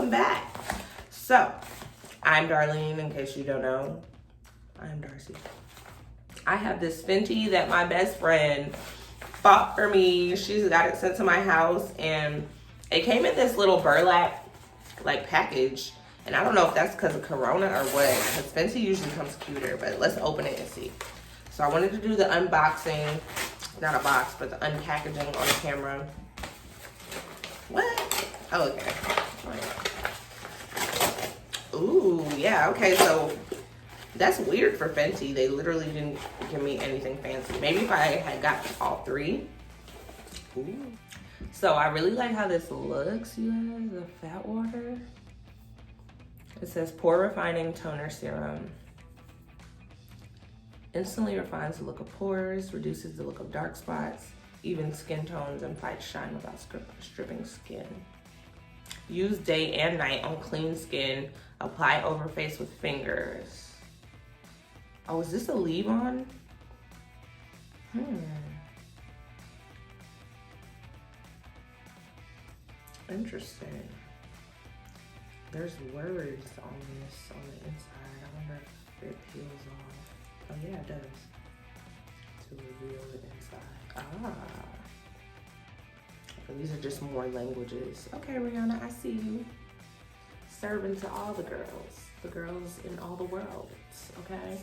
welcome back. So, I'm Darlene, in case you don't know. I'm Darcy. I have this Fenty that my best friend bought for me. She's got it sent to my house, and it came in this little burlap like package. And I don't know if that's because of Corona or what, because Fenty usually comes cuter, but let's open it and see. So I wanted to do the unboxing, not a box, but the unpackaging on camera. What? Oh, okay. Ooh, yeah, okay, so that's weird for Fenty. They literally didn't give me anything fancy. Maybe if I had got all three. Ooh. So I really like how this looks, you guys, the fat water. It says pore refining toner serum. Instantly refines the look of pores, reduces the look of dark spots, even skin tones, and fights shine without stripping skin. Use day and night on clean skin. Apply over face with fingers. Oh, is this a leave-on? Interesting. There's words on this on the inside. I wonder if it peels off. Oh yeah, it does. To reveal the inside. Ah. Okay, these are just more languages. Okay, Rihanna, I see you. Serving to all the girls in all the world, okay?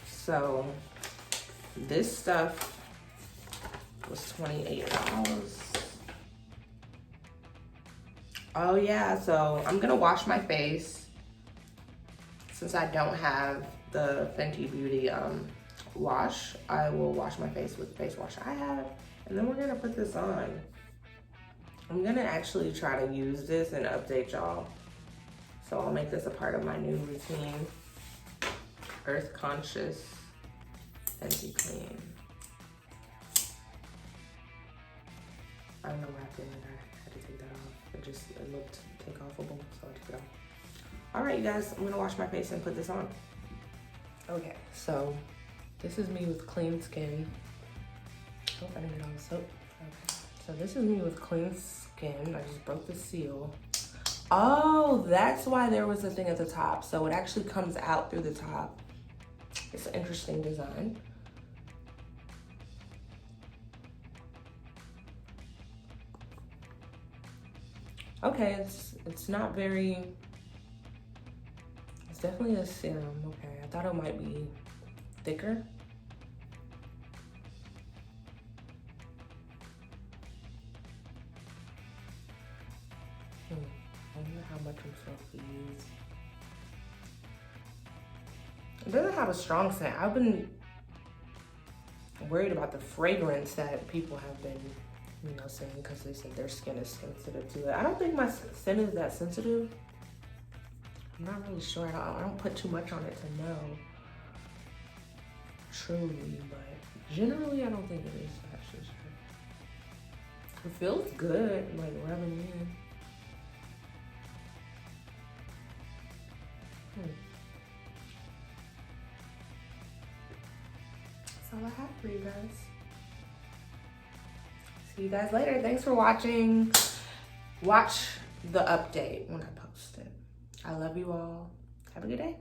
So, this stuff was $28. Oh yeah, so I'm gonna wash my face since I don't have the Fenty Beauty wash. I will wash my face with the face wash I have, and then we're gonna put this on. I'm gonna actually try to use this and update y'all. So I'll make this a part of my new routine. Earth Conscious Fenty Clean. I don't know what happened. I had to take that off. It looked take-offable, so I took it off. All right, you guys, I'm gonna wash my face and put this on. Okay, so this is me with clean skin. Oh, I didn't get all the soap. Okay. So this is me with clean skin. I just broke the seal. Oh, that's why there was a thing at the top. So it actually comes out through the top. It's an interesting design. Okay, it's not very, it's definitely a serum. Okay, I thought it might be thicker. I wonder how much I'm supposed to use. It doesn't have a strong scent. I've been worried about the fragrance that people have been, saying, because they said their skin is sensitive to it. I don't think my skin is that sensitive. I'm not really sure. I don't put too much on it to know truly, but generally I don't think it is that sensitive. It feels good, like rubbing in. That's all I have for you guys. See you guys later. Thanks for watching. Watch the update when I post it. I love you all. Have a good day.